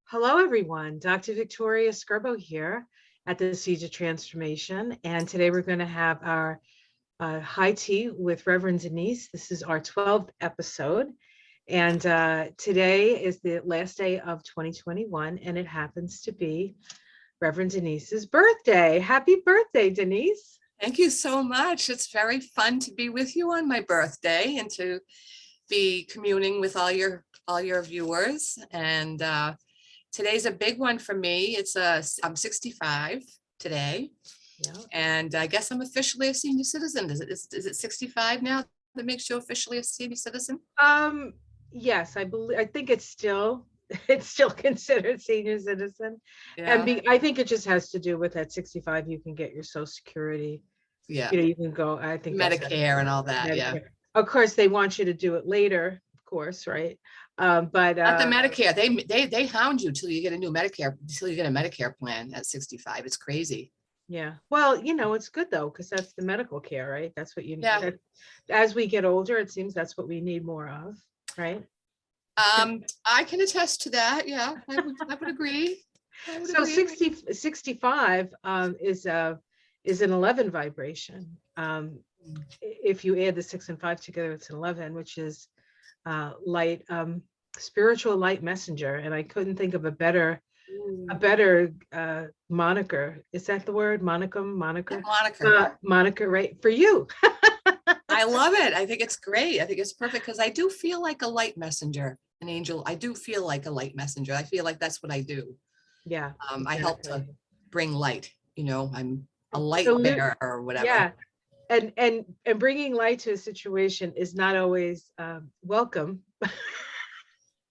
Hello, everyone. Dr. Victoria Scribo here at the Seeds of Transformation. And today we're going to have our high tea with Reverend Denise. This is our 12th episode. And today is the last day of 2021, and it happens to be Reverend Denise's birthday. Happy birthday, Denise. Thank you so much. It's very fun to be with you on my birthday and to be communing with all your viewers. And today's a big one for me. I'm 65 today. Yeah. And I guess I'm officially a senior citizen. Is it 65 now that makes you officially a senior citizen? Yes, I think it's still considered senior citizen. Yeah. And I think it just has to do with at 65 you can get your Social Security. Yeah. You can go, I think Medicare and all that. Medicare. Yeah. Of course, they want you to do it later, of course, right? But not the Medicare. They hound you till you get a new Medicare, till you get a Medicare plan at 65. It's crazy. Yeah. Well, it's good though, because that's the medical care, right? That's what you need. Yeah. As we get older, it seems that's what we need more of, right? I can attest to that. Yeah, I would agree. So 65 is an 11 vibration. If you add the 6 and 5 together, it's an 11, which is light, spiritual light messenger. And I couldn't think of a better moniker. Is that the word? Moniker, right? For you. I love it. I think it's great. I think it's perfect because I do feel like a light messenger, an angel. I do feel like a light messenger. I feel like that's what I do. Yeah. Exactly. I help to bring light. I'm a light bearer or whatever. Yeah. And bringing light to a situation is not always welcome.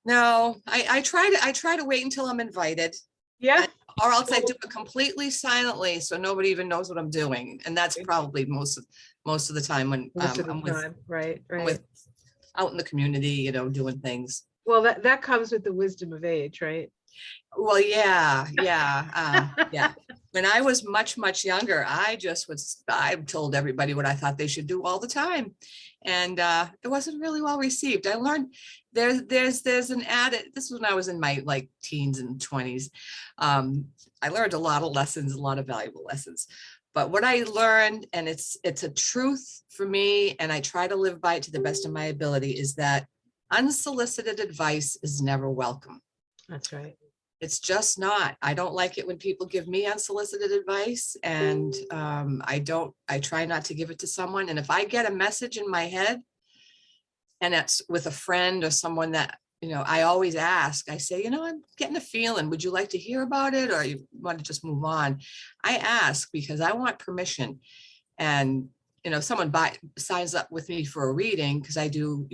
No, I try to wait until I'm invited. Yeah. Or else I do it completely silently, so nobody even knows what I'm doing, and that's probably most of the time when I'm out in the community, doing things. Well, that comes with the wisdom of age, right? Well, yeah. When I was much younger, I told everybody what I thought they should do all the time. And it wasn't really well received. I learned there's an added, this was when I was in my teens and 20s. I learned a lot of lessons, a lot of valuable lessons. But what I learned, and it's a truth for me, and I try to live by it to the best of my ability, is that unsolicited advice is never welcome. That's right. It's just not. I don't like it when people give me unsolicited advice, and I try not to give it to someone. And if I get a message in my head and it's with a friend or someone that, I always ask, I say, I'm getting a feeling, would you like to hear about it? Or you want to just move on? I ask because I want permission. And someone signs up with me for a reading, because I do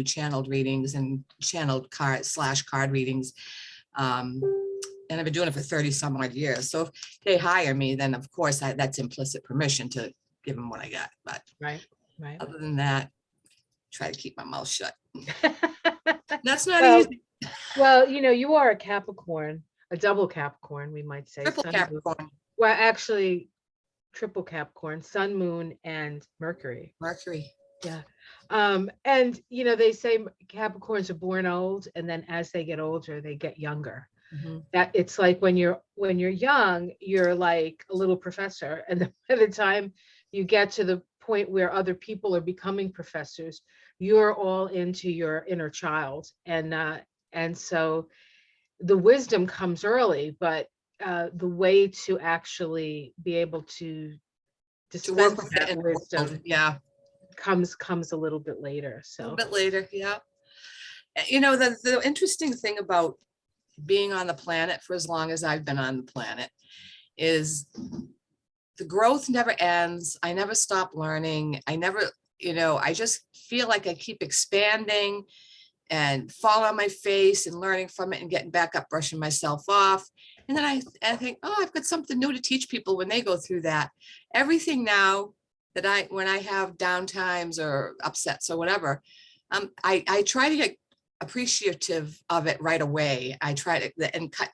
channeled readings and channeled card readings. And I've been doing it for 30 some odd years. So if they hire me, then of course that's implicit permission to give them what I got. But right. Other than that, try to keep my mouth shut. That's not easy. Well, you are a Capricorn, a double Capricorn, we might say. Triple Capricorn. Well, actually, triple Capricorn, Sun, Moon, and Mercury. Yeah. And they say Capricorns are born old, and then as they get older, they get younger. Mm-hmm. That it's like when you're young, you're like a little professor, and then by the time you get to the point where other people are becoming professors, you're all into your inner child, and so the wisdom comes early, but the way to actually be able to dispense that wisdom, comes a little bit later. So a little bit later, yeah. The interesting thing about being on the planet for as long as I've been on the planet is the growth never ends. I never stop learning. I never, I just feel like I keep expanding and fall on my face and learning from it and getting back up, brushing myself off. And then I think, I've got something new to teach people when they go through that. Everything now that when I have downtimes or upsets or whatever, I try to get appreciative of it right away. I try to and cut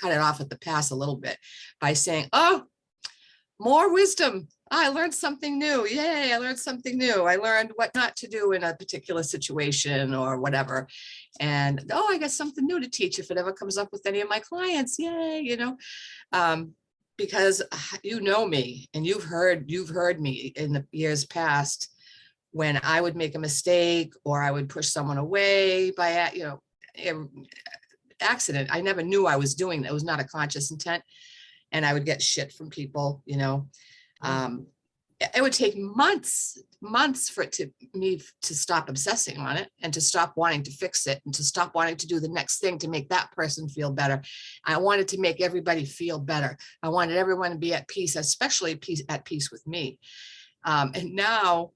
it off at the pass a little bit by saying, more wisdom. I learned something new. Yay, I learned something new. I learned what not to do in a particular situation or whatever. And oh, I got something new to teach if it ever comes up with any of my clients. Yay, because you know me and you've heard me in the years past when I would make a mistake or I would push someone away by, accident. I never knew I was doing that. It was not a conscious intent. And I would get shit from people, it would take months for me to stop obsessing on it and to stop wanting to fix it and to stop wanting to do the next thing to make that person feel better. I wanted to make everybody feel better. I wanted everyone to be at peace, especially at peace with me. And now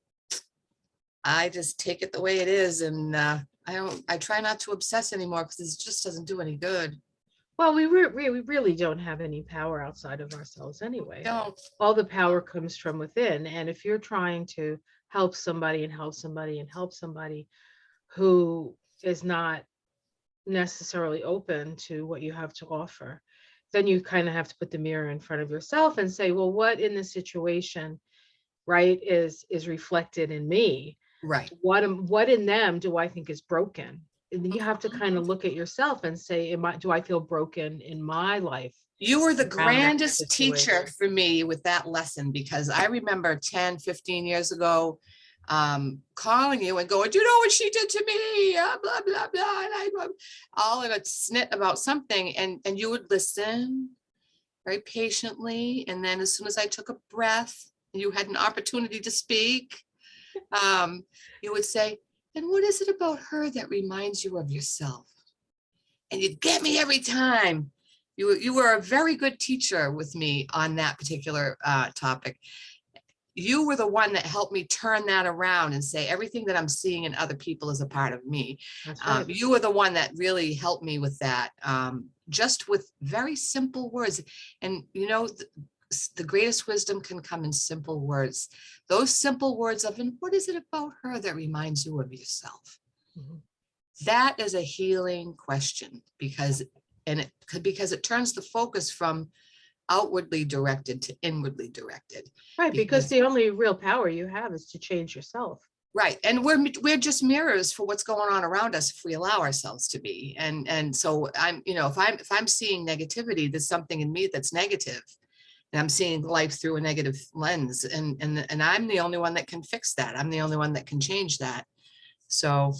I just take it the way it is. And I try not to obsess anymore because it just doesn't do any good. Well, we really don't have any power outside of ourselves anyway. No. All the power comes from within. And if you're trying to help somebody and help somebody and help somebody who is not necessarily open to what you have to offer, then you kind of have to put the mirror in front of yourself and say, well, what in this situation, right, is reflected in me? Right. What in them do I think is broken? And you have to kind of look at yourself and say, do I feel broken in my life? You were the grandest teacher for me with that lesson, because I remember 10, 15 years ago, calling you and going, do you know what she did to me? Blah, blah, blah. And I'm all in a snit about something. And you would listen very patiently. And then as soon as I took a breath, you had an opportunity to speak, you would say, and what is it about her that reminds you of yourself? And you'd get me every time. You were a very good teacher with me on that particular topic. You were the one that helped me turn that around and say everything that I'm seeing in other people is a part of me. That's right. You were the one that really helped me with that, just with very simple words. And the greatest wisdom can come in simple words. Those simple words of, and what is it about her that reminds you of yourself? Mm-hmm. That is a healing question, because it turns the focus from outwardly directed to inwardly directed. Right, because the only real power you have is to change yourself. Right, and we're just mirrors for what's going on around us if we allow ourselves to be. And so if I'm seeing negativity, there's something in me that's negative. And I'm seeing life through a negative lens, and I'm the only one that can fix that. I'm the only one that can change that. So,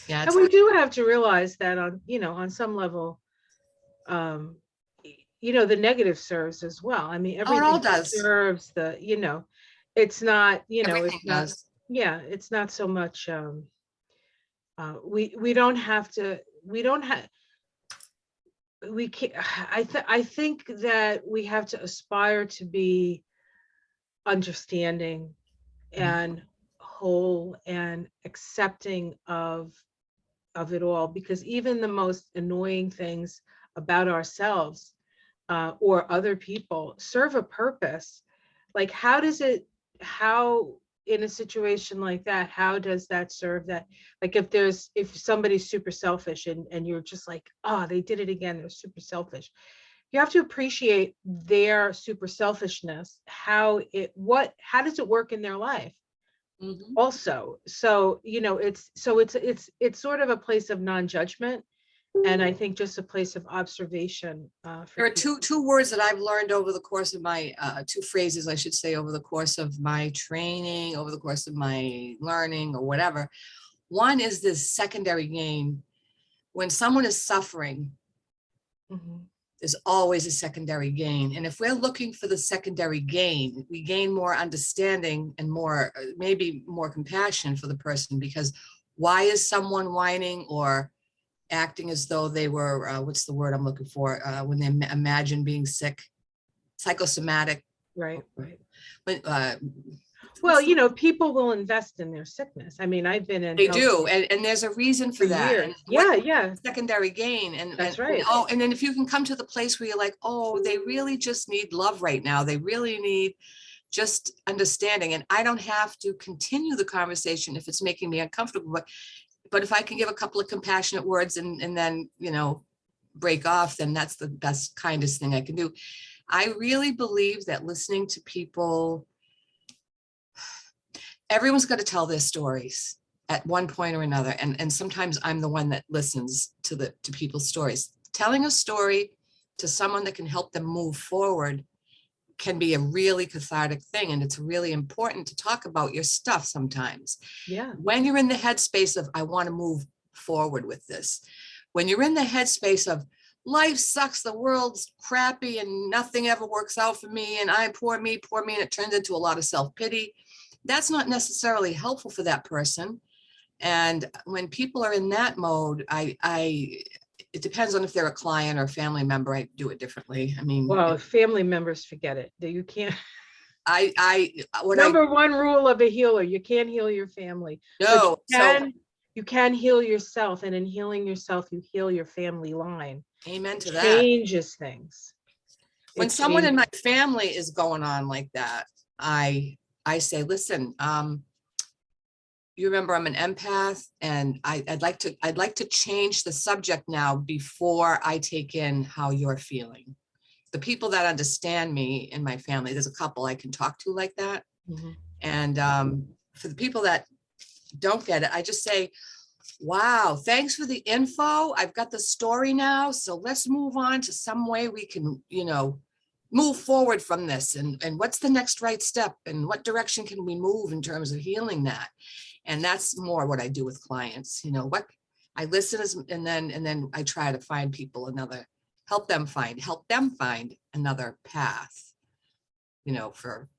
yeah. And we do have to realize that on some level, the negative serves as well. I mean, everything all does. serves it's not, Everything it's not, does. Yeah, it's not so much, we don't have, we can't, I think that we have to aspire to be understanding and whole and accepting of it all, because even the most annoying things about ourselves or other people serve a purpose. Like, how in a situation like that, how does that serve that? Like, if somebody's super selfish and you're just like, oh, they did it again, they're super selfish. You have to appreciate their super selfishness. How does it work in their life? Mm-hmm. Also, so it's sort of a place of non-judgment, and I think just a place of observation. There are two words that I've learned over the course of my two phrases, I should say, over the course of my training, over the course of my learning, or whatever. One is this secondary gain. When someone is suffering, mm-hmm. there's always a secondary gain. And if we're looking for the secondary gain, we gain more understanding and maybe more compassion for the person, because why is someone whining or acting as though they were, what's the word I'm looking for, when they imagine being sick? Psychosomatic. Right. But, well, people will invest in their sickness. I mean, I've been in. They do, and there's a reason for that. And yeah. Secondary gain, that's right. And then if you can come to the place where you're like, oh, they really just need love right now. They really need just understanding, and I don't have to continue the conversation if it's making me uncomfortable. But if I can give a couple of compassionate words and then break off, then that's the best, kindest thing I can do. I really believe that listening to people everyone's got to tell their stories at one point or another. And sometimes I'm the one that listens to people's stories. Telling a story to someone that can help them move forward can be a really cathartic thing. And it's really important to talk about your stuff sometimes. Yeah. When you're in the headspace of, I want to move forward with this, when you're in the headspace of, life sucks, the world's crappy and nothing ever works out for me, and poor me, and it turns into a lot of self-pity, that's not necessarily helpful for that person. And when people are in that mode, it depends on if they're a client or a family member, I do it differently. I mean, well, family members, forget it. You can't. Number one rule of a healer, you can't heal your family. No, you can heal yourself, and in healing yourself, you heal your family line. Amen to that. Changes things. When someone in my family is going on like that, I say, listen, you remember I'm an empath, and I'd like to change the subject now before I take in how you're feeling. The people that understand me in my family, there's a couple I can talk to like that. Mm-hmm. And for the people that don't get it, I just say, wow, thanks for the info. I've got the story now. So let's move on to some way we can, move forward from this. And what's the next right step? And what direction can we move in terms of healing that? And that's more what I do with clients. What I listen and then I try to find people help them find another path, for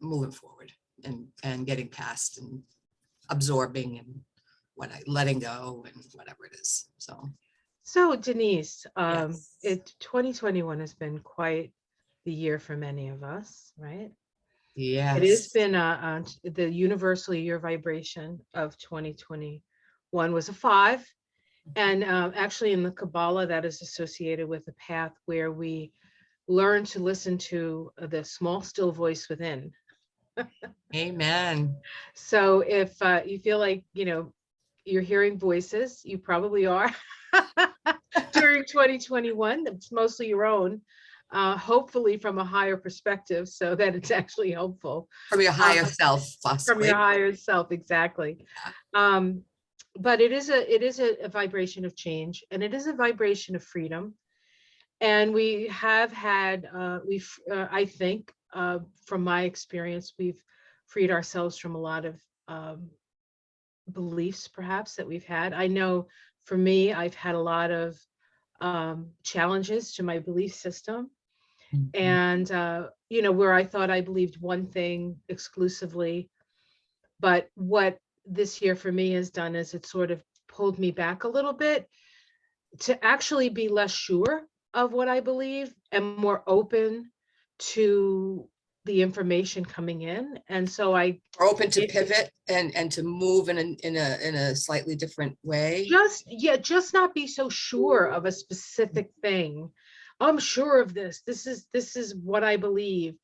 moving forward and getting past and absorbing and letting go and whatever it is. So Denise, yes. 2021 has been quite the year for many of us, right? Yes. It has been the universal year vibration of 2021 was a 5. And actually in the Kabbalah, that is associated with a path where we learn to listen to the small, still voice within. Amen. So if you feel like, you're hearing voices, you probably are during 2021. It's mostly your own, hopefully from a higher perspective, so that it's actually helpful. From your higher self, possibly. From your higher self, exactly. Yeah. But it is a vibration of change, and it is a vibration of freedom. And we have had, I think, from my experience, we've freed ourselves from a lot of beliefs perhaps that we've had. I know for me, I've had a lot of challenges to my belief system. Mm-hmm. And, where I thought I believed one thing exclusively, but what this year for me has done is it sort of pulled me back a little bit to actually be less sure of what I believe and more open to the information coming in. And so I are open to pivot and to move in a slightly different way. Just not be so sure of a specific thing. I'm sure of this. This is what I believe.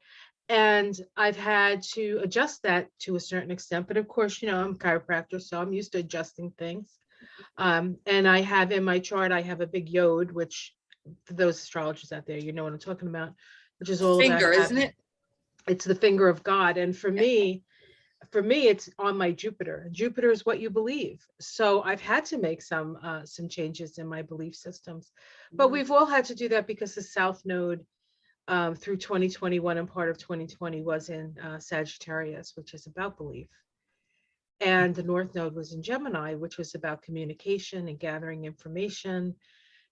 And I've had to adjust that to a certain extent. But of course, I'm a chiropractor, so I'm used to adjusting things. And I have in my chart, I have a big yod, which for those astrologers out there, you know what I'm talking about, which is all finger, about, isn't it? It's the finger of God. And for me, it's on my Jupiter. Jupiter is what you believe. So I've had to make some changes in my belief systems, but we've all had to do that because the South Node through 2021 and part of 2020 was in Sagittarius, which is about belief. And the North Node was in Gemini, which was about communication and gathering information.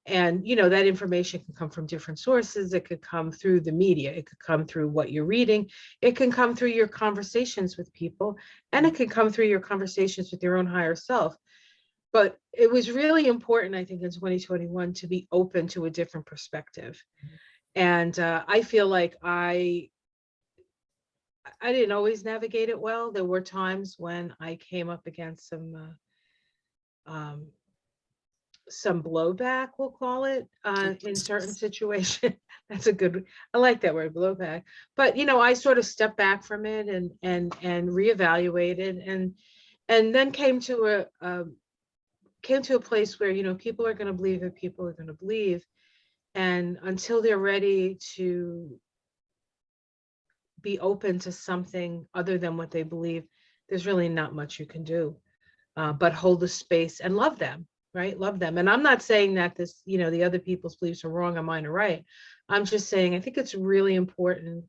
And, that information can come from different sources. It could come through the media. It could come through what you're reading. It can come through your conversations with people, and it can come through your conversations with your own higher self. But it was really important, I think, in 2021 to be open to a different perspective. And I feel like I didn't always navigate it well. There were times when I came up against some blowback, we'll call it, in certain situations. That's a good, I like that word, blowback. But, I sort of stepped back from it and reevaluated and then came to a place where, people are going to believe that people are going to believe. And until they're ready to be open to something other than what they believe, there's really not much you can do, but hold the space and love them, right? Love them. And I'm not saying that this, the other people's beliefs are wrong and mine are right. I'm just saying, I think it's really important,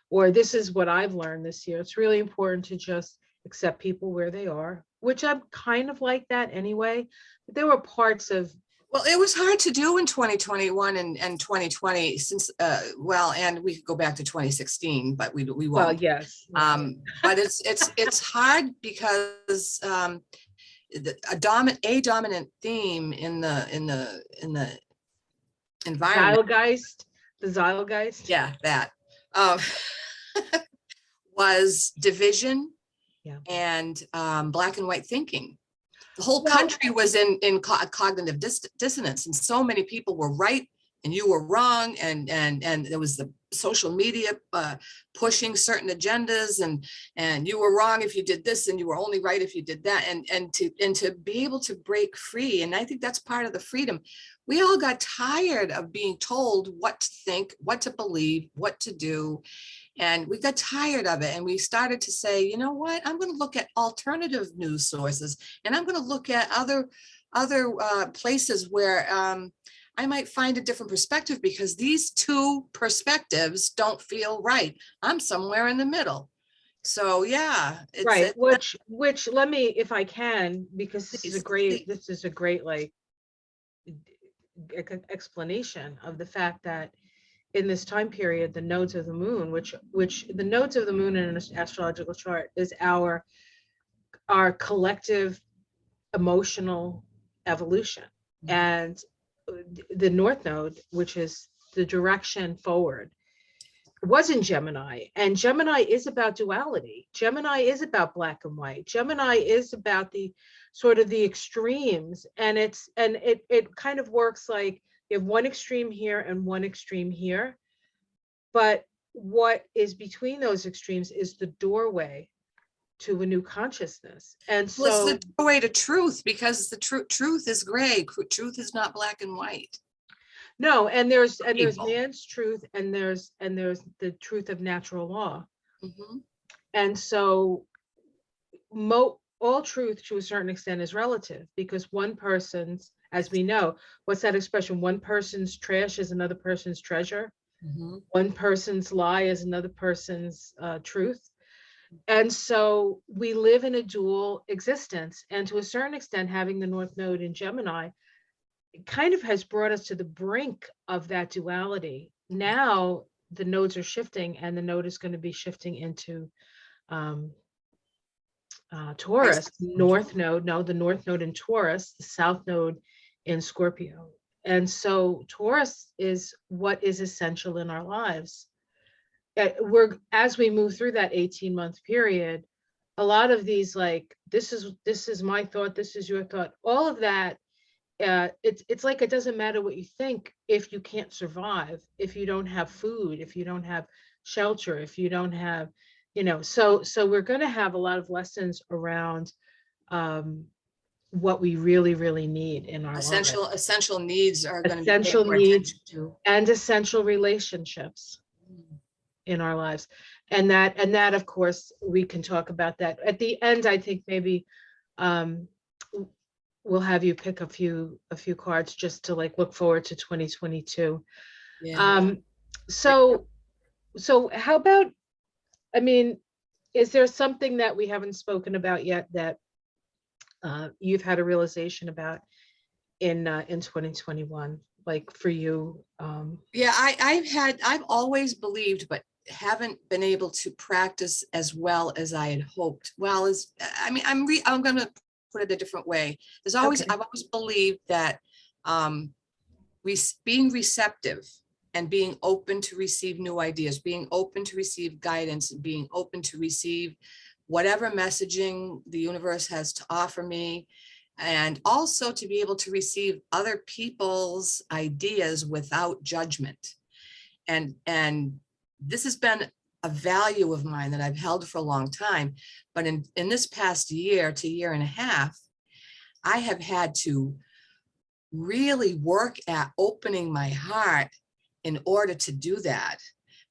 or this is what I've learned this year. It's really important to just accept people where they are, which I'm kind of like that anyway. But there were parts of, Well, it was hard to do in 2021 and 2020 since, and we could go back to 2016, but we well, won't. yes. But it's hard because a dominant theme in the environment. The Zeitgeist. Yeah, that was division, Yeah. and black and white thinking. The whole country was in cognitive dissonance, and so many people were right and you were wrong, and there was the social media pushing certain agendas, and you were wrong if you did this, and you were only right if you did that, and to be able to break free. And I think that's part of the freedom. We all got tired of being told what to think, what to believe, what to do. And we got tired of it, and we started to say, you know what, I'm going to look at alternative news sources, and I'm going to look at other places where I might find a different perspective, because these two perspectives don't feel right. I'm somewhere in the middle. So yeah, right. Which let me, if I can, because this is a great like explanation of the fact that in this time period, the nodes of the moon, which the nodes of the moon in an astrological chart is our collective emotional evolution. Mm-hmm. And the North Node, which is the direction forward, was in Gemini. And Gemini is about duality. Gemini is about black and white. Gemini is about the sort of the extremes. And it kind of works like you have one extreme here and one extreme here. But what is between those extremes is the doorway to a new consciousness. And so it's the doorway to truth, because the truth is gray. Truth is not black and white. No, and there's man's truth, and there's the truth of natural law. Mm-hmm. And so all truth to a certain extent is relative, because one person's, as we know, what's that expression? One person's trash is another person's treasure. Mm-hmm. One person's lie is another person's truth. And so we live in a dual existence. And to a certain extent, having the North Node in Gemini kind of has brought us to the brink of that duality. Now the nodes are shifting, and the node is going to be shifting into Taurus. The North Node in Taurus, the South Node in Scorpio. And so Taurus is what is essential in our lives. As we move through that 18-month period, a lot of these, like, this is my thought, this is your thought, all of that, it's like, it doesn't matter what you think if you can't survive, if you don't have food, if you don't have shelter, if you don't have, so we're going to have a lot of lessons around what we really, really need in our lives. Essential needs are going to be essential needs and essential relationships in our lives. And that, of course, we can talk about that at the end. I think maybe we'll have you pick a few cards just to like look forward to 2022. Yeah. So how about, is there something that we haven't spoken about yet that you've had a realization about in 2021, like for you? Yeah, I've always believed, but haven't been able to practice as well as I had hoped. I'm going to put it a different way. I've always believed that being receptive and being open to receive new ideas, being open to receive guidance, being open to receive whatever messaging the universe has to offer me, and also to be able to receive other people's ideas without judgment. And this has been a value of mine that I've held for a long time. But in this past year to year and a half, I have had to really work at opening my heart in order to do that.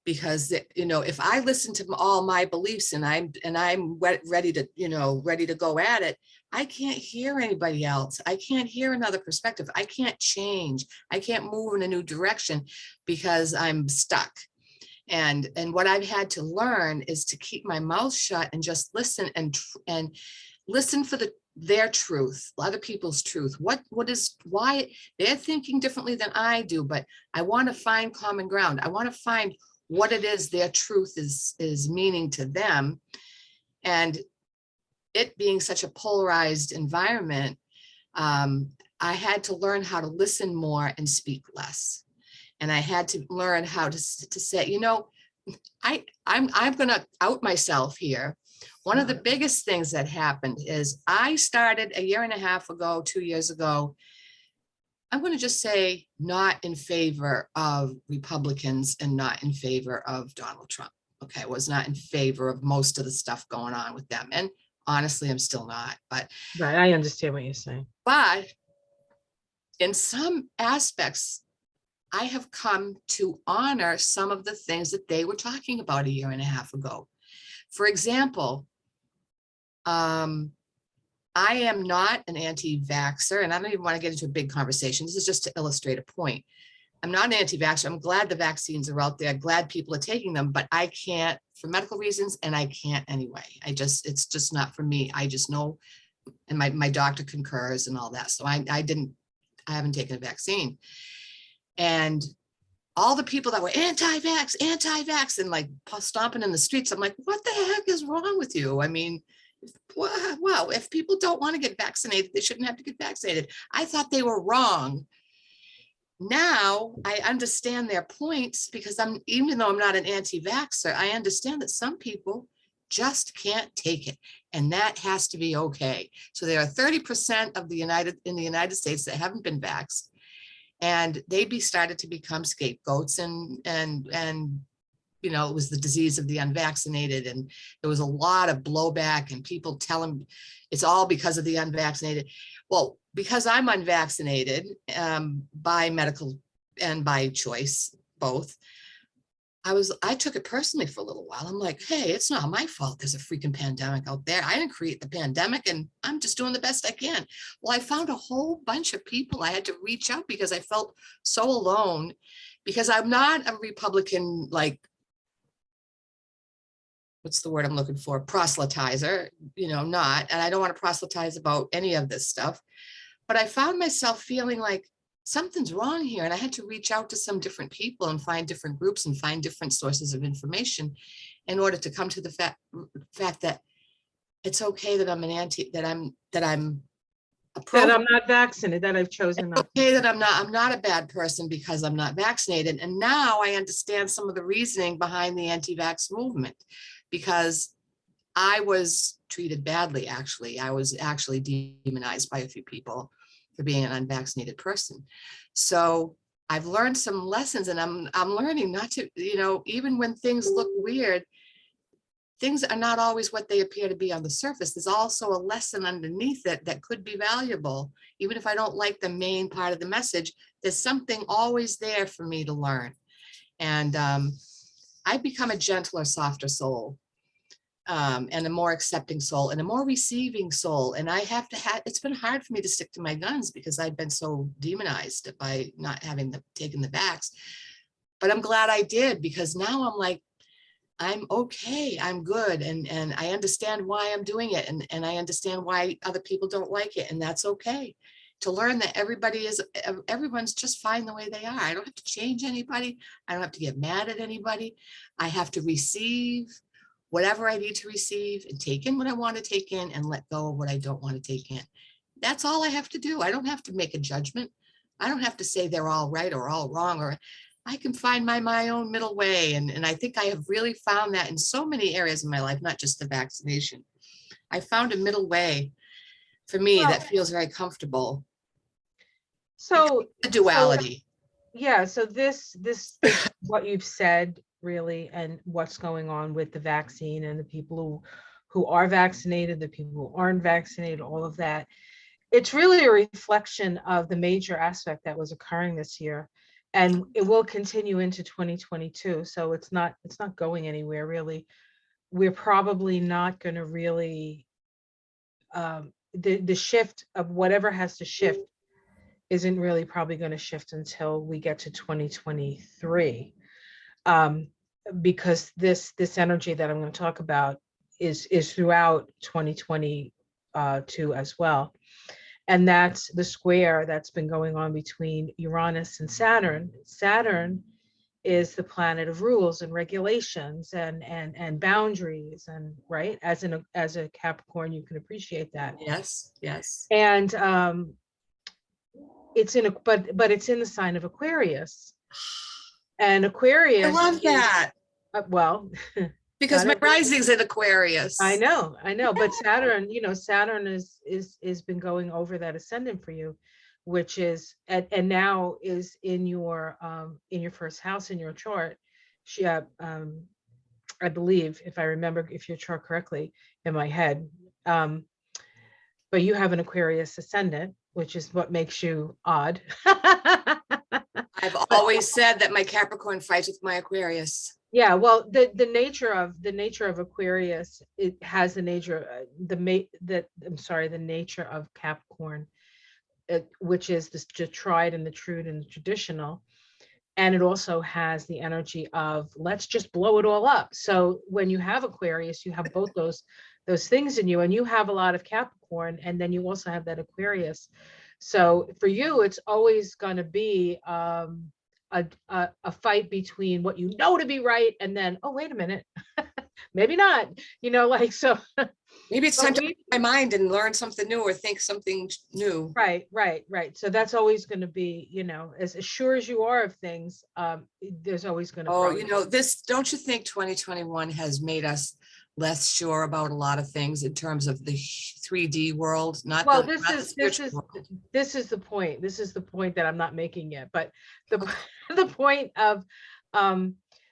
because if I listen to all my beliefs and I'm ready to go at it, I can't hear anybody else. I can't hear another perspective. I can't change. I can't move in a new direction because I'm stuck. And what I've had to learn is to keep my mouth shut and just listen and listen for their truth, other people's truth. Why they're thinking differently than I do, but I want to find common ground. I want to find what it is their truth is meaning to them. And it being such a polarized environment, I had to learn how to listen more and speak less. And I had to learn how to say, I'm going to out myself here. One of the biggest things that happened is I started a year and a half ago, 2 years ago, I'm going to just say not in favor of Republicans and not in favor of Donald Trump. Okay, I was not in favor of most of the stuff going on with them. And honestly, I'm still not. But right, I understand what you're saying. But in some aspects, I have come to honor some of the things that they were talking about a year and a half ago. For example, I am not an anti-vaxxer, and I don't even want to get into a big conversation. This is just to illustrate a point. I'm not an anti-vaxxer. I'm glad the vaccines are out there. Glad people are taking them, but I can't for medical reasons, and I can't anyway. It's just not for me. I just know, and my doctor concurs and all that. So I haven't taken a vaccine. And all the people that were anti-vax, and like stomping in the streets, I'm like, what the heck is wrong with you? I mean, wow, if people don't want to get vaccinated, they shouldn't have to get vaccinated. I thought they were wrong. Now I understand their points because even though I'm not an anti-vaxxer, I understand that some people just can't take it, and that has to be okay. So there are 30% of in the United States that haven't been vaxxed, and they started to become scapegoats, and it was the disease of the unvaccinated, and there was a lot of blowback and people telling it's all because of the unvaccinated. Well, because I'm unvaccinated by medical and by choice, both, I took it personally for a little while. I'm like, hey, it's not my fault there's a freaking pandemic out there. I didn't create the pandemic, and I'm just doing the best I can. Well, I found a whole bunch of people I had to reach out because I felt so alone, because I'm not a Republican, like, what's the word I'm looking for? Proselytizer, not, and I don't want to proselytize about any of this stuff, but I found myself feeling like something's wrong here. And I had to reach out to some different people and find different groups and find different sources of information in order to come to the fact that it's okay that I'm that I'm not vaccinated, that I've chosen not. Okay, that I'm not a bad person because I'm not vaccinated. And now I understand some of the reasoning behind the anti-vax movement, because I was treated badly, actually. I was actually demonized by a few people for being an unvaccinated person. So I've learned some lessons, and I'm learning not to, even when things look weird, things are not always what they appear to be on the surface. There's also a lesson underneath it that could be valuable. Even if I don't like the main part of the message, there's something always there for me to learn. And I've become a gentler, softer soul, and a more accepting soul and a more receiving soul. And it's been hard for me to stick to my guns because I've been so demonized by not having taken the vax. But I'm glad I did, because now I'm like, I'm okay, I'm good. And I understand why I'm doing it. And I understand why other people don't like it. And that's okay. To learn that everyone's just fine the way they are. I don't have to change anybody. I don't have to get mad at anybody. I have to receive whatever I need to receive and take in what I want to take in and let go of what I don't want to take in. That's all I have to do. I don't have to make a judgment. I don't have to say they're all right or all wrong, or I can find my own middle way. And I think I have really found that in so many areas of my life, not just the vaccination. I found a middle way for me that feels very comfortable. So the duality. So this what you've said really, and what's going on with the vaccine and the people who are vaccinated, the people who aren't vaccinated, all of that. It's really a reflection of the major aspect that was occurring this year. and it will continue into 2022. So it's not going anywhere really. We're probably not going to really, the shift of whatever has to shift isn't really probably going to shift until we get to 2023. Because this energy that I'm going to talk about is throughout 2022 as well. And that's the square that's been going on between Uranus and Saturn. Saturn is the planet of rules and regulations and boundaries, and right, as a Capricorn, you can appreciate that. Yes, yes. And it's in a but it's in the sign of Aquarius. And Aquarius, I love that. Well, because my rising's in Aquarius. I know, but Saturn, Saturn is been going over that ascendant for you, which is and now is in your first house in your chart. She, I believe, if I remember, if your chart correctly in my head, but you have an Aquarius ascendant, which is what makes you odd. I've always said that my Capricorn fights with my Aquarius. Yeah, well, the nature of Aquarius, it has the nature, the nature of Capricorn, which is the tried and the true and the traditional. And it also has the energy of let's just blow it all up. So when you have Aquarius, you have both those things in you, and you have a lot of Capricorn, and then you also have that Aquarius. So for you, it's always going to be a fight between what you know to be right, and then, oh, wait a minute, maybe not, so. Maybe it's time to open my mind and learn something new or think something new. Right. So that's always going to be, as sure as you are of things, there's always going to. Oh, don't you think 2021 has made us less sure about a lot of things in terms of the 3D world? This is the point. This is the point that I'm not making yet, but the point of,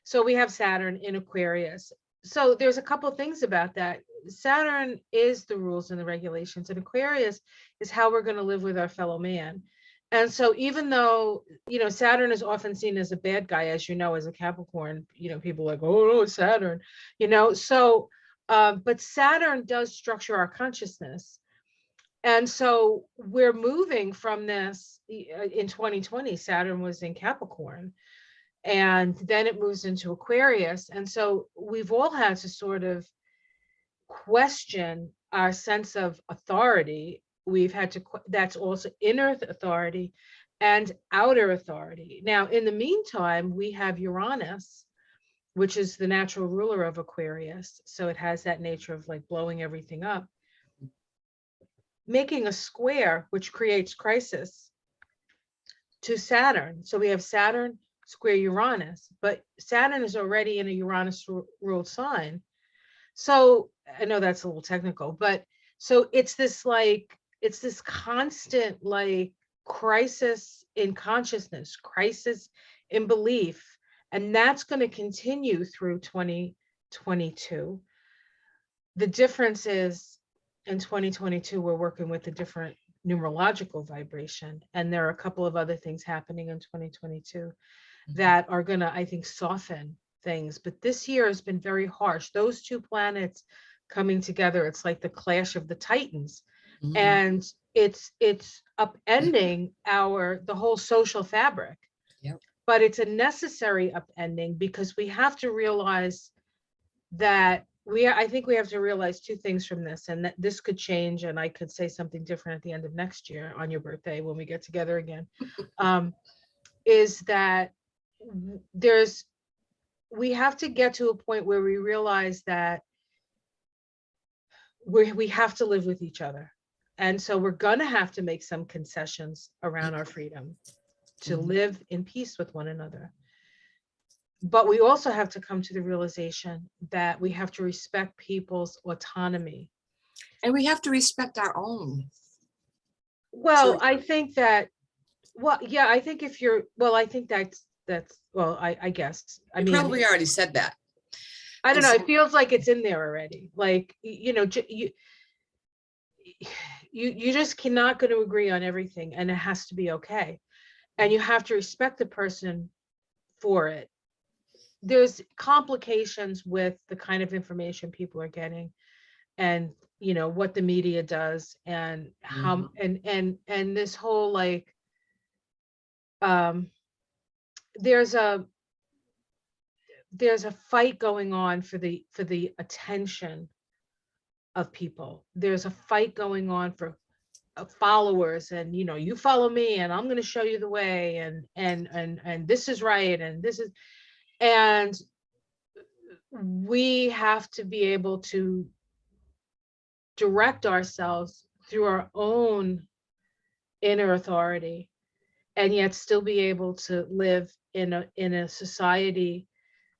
so we have Saturn in Aquarius. So there's a couple of things about that. Saturn is the rules and the regulations, and Aquarius is how we're going to live with our fellow man. And so even though, Saturn is often seen as a bad guy, as as a Capricorn, people are like, oh, no, it's Saturn, so, but Saturn does structure our consciousness. And so we're moving from this in 2020, Saturn was in Capricorn, and then it moves into Aquarius. And so we've all had to sort of question our sense of authority. We've had to, that's also inner authority and outer authority. Now, in the meantime, we have Uranus, which is the natural ruler of Aquarius. So it has that nature of like blowing everything up, making a square, which creates crisis to Saturn. So we have Saturn square Uranus, but Saturn is already in a Uranus ruled sign. So I know that's a little technical, but so it's this constant like crisis in consciousness, crisis in belief, and that's going to continue through 2022. The difference is in 2022, we're working with a different numerological vibration, and there are a couple of other things happening in 2022 that are going to, I think, soften things. But this year has been very harsh. Those two planets coming together, it's like the clash of the titans. Mm-hmm. And it's upending the whole social fabric. Yep. But it's a necessary upending, because we have to realize that I think we have to realize two things from this, and that this could change, and I could say something different at the end of next year on your birthday when we get together again, is that we have to get to a point where we realize that we have to live with each other. And so we're going to have to make some concessions around our freedom to live in peace with one another. But we also have to come to the realization that we have to respect people's autonomy. And we have to respect our own. Well, I think that, I think if you're, I think that's, I guess. I mean, probably already said that. I don't know. It feels like it's in there already. Like, you just cannot going to agree on everything, and it has to be okay. and you have to respect the person for it. There's complications with the kind of information people are getting, and what the media does, and how and this whole like there's a fight going on for the attention of people. There's a fight going on for followers, and you follow me and I'm going to show you the way, and this is right, and this is, and we have to be able to direct ourselves through our own inner authority, and yet still be able to live in a society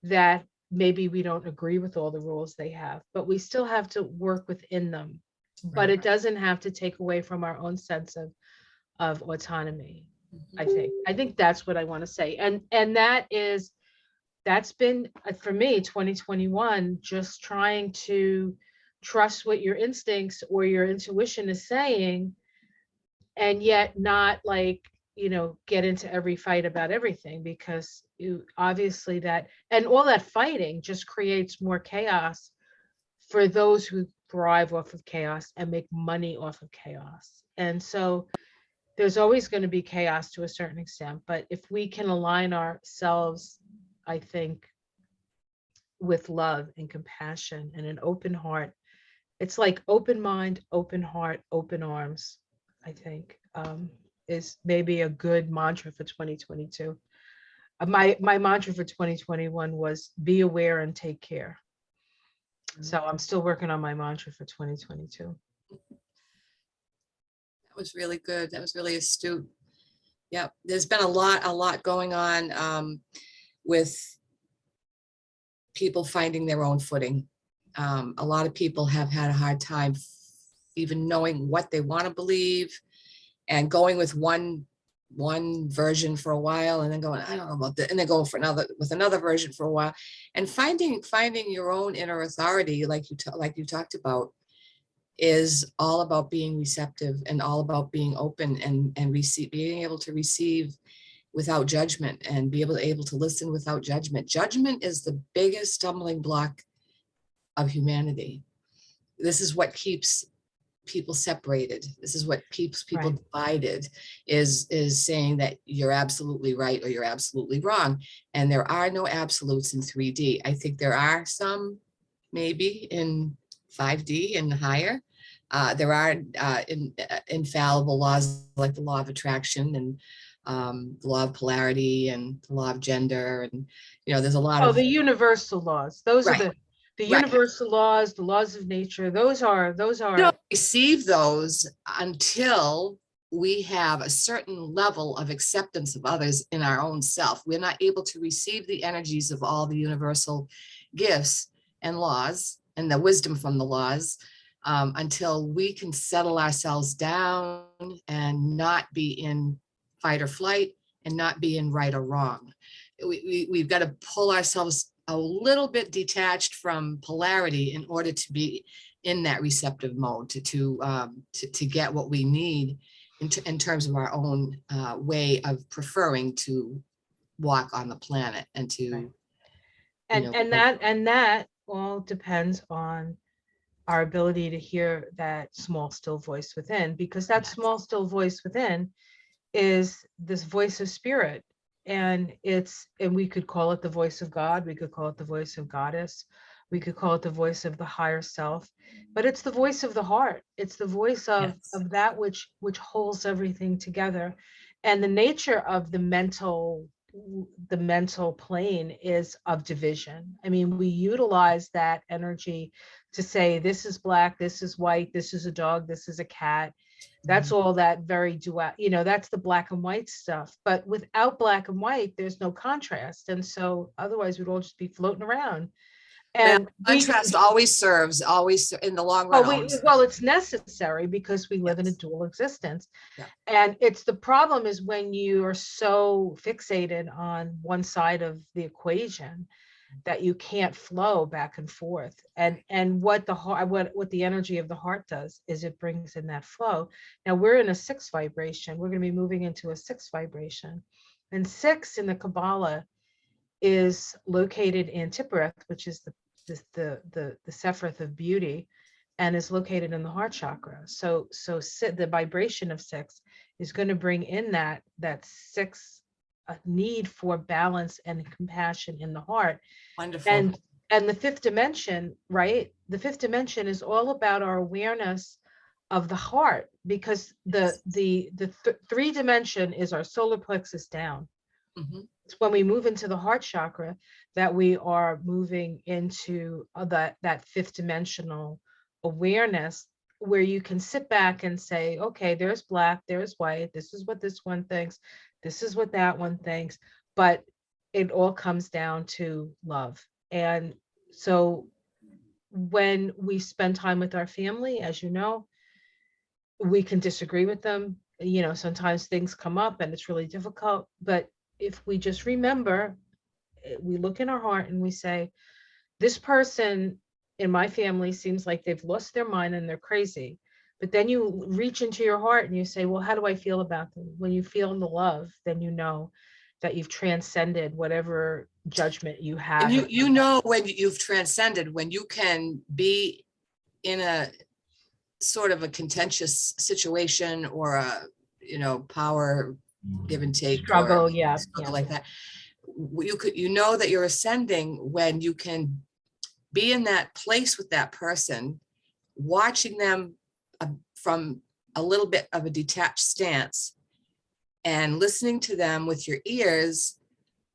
that maybe we don't agree with all the rules they have, but we still have to work within them. But it doesn't have to take away from our own sense of autonomy. I think that's what I want to say. And that's been for me 2021, just trying to trust what your instincts or your intuition is saying, and yet not like get into every fight about everything, because obviously that, and all that fighting just creates more chaos for those who thrive off of chaos and make money off of chaos. And so there's always going to be chaos to a certain extent, but if we can align ourselves, I think, with love and compassion and an open heart, it's like open mind, open heart, open arms, I think, is maybe a good mantra for 2022. My mantra for 2021 was be aware and take care. So I'm still working on my mantra for 2022. That was really good. That was really astute. Yeah, there's been a lot going on with people finding their own footing. A lot of people have had a hard time even knowing what they want to believe, and going with one version for a while, and then going, I don't know about that, and then going for another version for a while, and finding your own inner authority, like you talked about, is all about being receptive and all about being open and being able to receive without judgment, and be able to listen without judgment. Judgment is the biggest stumbling block of humanity. This is what keeps people separated. This is what keeps people divided, is saying that you're absolutely right or you're absolutely wrong. And there are no absolutes in 3D. I think there are some maybe in 5D and higher. There are infallible laws like the law of attraction and the law of polarity and the law of gender, and there's a lot of the universal laws. Those are the universal laws, the laws of nature. Those are don't receive those until we have a certain level of acceptance of others in our own self. We're not able to receive the energies of all the universal gifts and laws and the wisdom from the laws until we can settle ourselves down and not be in fight or flight and not be in right or wrong. We've got to pull ourselves a little bit detached from polarity in order to be in that receptive mode, to get what we need in terms of our own way of preferring to walk on the planet, and to and that all depends on our ability to hear that small still voice within, because that small still voice within is this voice of spirit. And we could call it the voice of God, we could call it the voice of goddess, we could call it the voice of the higher self, but it's the voice of the heart. It's the voice of that which holds everything together. And the nature of the mental plane is of division. I mean, we utilize that energy to say, this is black, this is white, this is a dog, this is a cat. That's all that very dual, that's the black and white stuff. But without black and white, there's no contrast. And so otherwise we'd all just be floating around. And contrast always serves, in the long run. Well, it's necessary because we live in a dual existence. Yeah. And it's the problem is when you are so fixated on one side of the equation, that you can't flow back and forth. And what the heart, what the energy of the heart does is it brings in that flow. Now we're in a 6 vibration. We're going to be moving into a 6 vibration. And 6 in the Kabbalah is located in Tiphereth, which is the Sephiroth of beauty, and is located in the heart chakra. So the vibration of 6 is going to bring in that 6 need for balance and compassion in the heart. Wonderful. And the 5th dimension, right? The 5th dimension is all about our awareness of the heart, because the 3 dimension is our solar plexus down. Mm-hmm. It's when we move into the heart chakra that we are moving into that 5th dimensional awareness, where you can sit back and say, okay, there's black, there's white, this is what this one thinks, this is what that one thinks, but it all comes down to love. And so when we spend time with our family, as you know, we can disagree with them. You know, sometimes things come up and it's really difficult, but if we just remember, we look in our heart and we say, this person in my family seems like they've lost their mind and they're crazy. But then you reach into your heart and you say, well, how do I feel about them? When you feel the love, then you know that you've transcended whatever judgment you have. And you know when you've transcended, when you can be in a sort of a contentious situation or a, you know, power give and take struggle, or yeah, like that. You know that you're ascending when you can be in that place with that person, watching them from a little bit of a detached stance and listening to them with your ears,